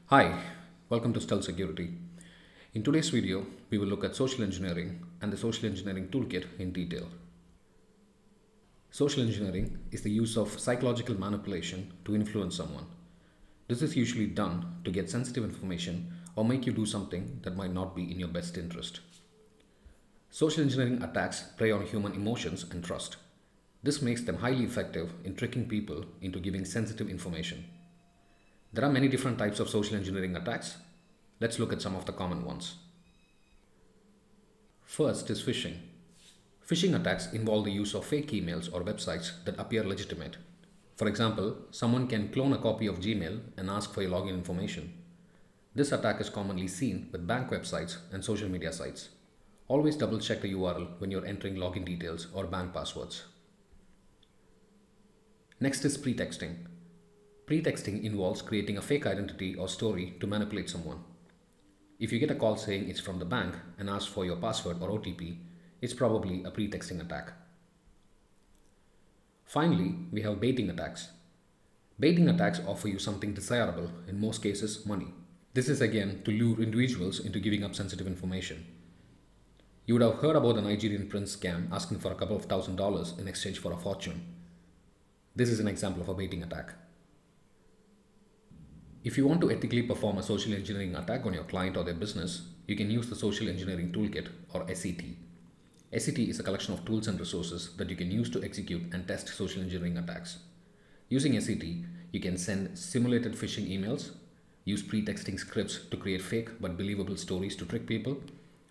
Hi, welcome to Stealth Security. In today's video, we will look at social engineering and the social engineering toolkit in detail. Social engineering is the use of psychological manipulation to influence someone. This is usually done to get sensitive information or make you do something that might not be in your best interest. Social engineering attacks prey on human emotions and trust. This makes them highly effective in tricking people into giving sensitive information. There are many different types of social engineering attacks. Let's look at some of the common ones. First is phishing. Phishing attacks involve the use of fake emails or websites that appear legitimate. For example, someone can clone a copy of Gmail and ask for your login information. This attack is commonly seen with bank websites and social media sites. Always double check the URL when you're entering login details or bank passwords. Next is pretexting. Pretexting involves creating a fake identity or story to manipulate someone. If you get a call saying it's from the bank and asks for your password or OTP, it's probably a pretexting attack. Finally, we have baiting attacks. Baiting attacks offer you something desirable, in most cases money. This is again to lure individuals into giving up sensitive information. You would have heard about the Nigerian prince scam asking for a couple of $1,000s in exchange for a fortune. This is an example of a baiting attack. If you want to ethically perform a social engineering attack on your client or their business, you can use the Social Engineering Toolkit or SET. SET is a collection of tools and resources that you can use to execute and test social engineering attacks. Using SET, you can send simulated phishing emails, use pretexting scripts to create fake but believable stories to trick people,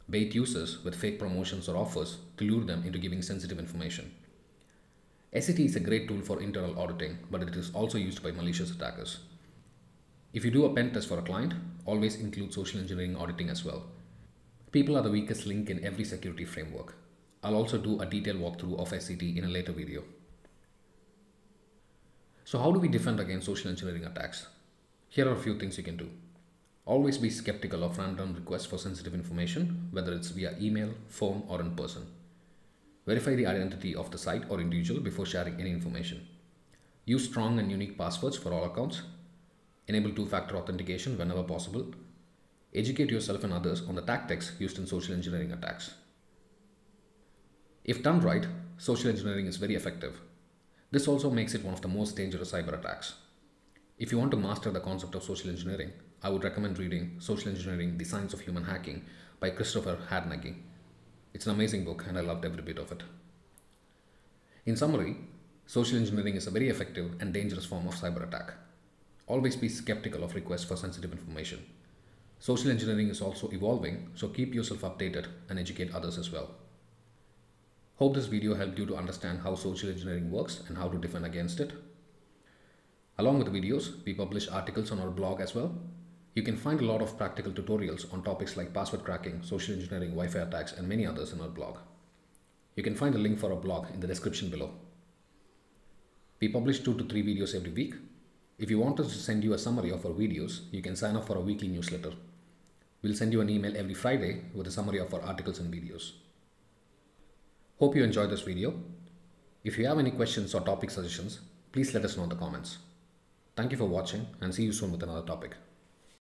bait users with fake promotions or offers to lure them into giving sensitive information. SET is a great tool for internal auditing, but it is also used by malicious attackers. If you do a pen test for a client, always include social engineering auditing as well. People are the weakest link in every security framework. I'll also do a detailed walkthrough of SET in a later video. So how do we defend against social engineering attacks? Here are a few things you can do. Always be skeptical of random requests for sensitive information, whether it's via email, phone, or in person. Verify the identity of the site or individual before sharing any information. Use strong and unique passwords for all accounts. Enable two-factor authentication whenever possible. Educate yourself and others on the tactics used in social engineering attacks. If done right, social engineering is very effective. This also makes it one of the most dangerous cyber attacks. If you want to master the concept of social engineering, I would recommend reading Social Engineering: The Science of Human Hacking by Christopher Hadnagy. It's an amazing book and I loved every bit of it. In summary, social engineering is a very effective and dangerous form of cyber attack. Always be skeptical of requests for sensitive information. Social engineering is also evolving, so keep yourself updated and educate others as well. Hope this video helped you to understand how social engineering works and how to defend against it. Along with the videos, we publish articles on our blog as well. You can find a lot of practical tutorials on topics like password cracking, social engineering, Wi-Fi attacks, and many others in our blog. You can find a link for our blog in the description below. We publish 2 to 3 videos every week. If you want us to send you a summary of our videos, you can sign up for a weekly newsletter. We'll send you an email every Friday with a summary of our articles and videos. Hope you enjoyed this video. If you have any questions or topic suggestions, please let us know in the comments. Thank you for watching and see you soon with another topic.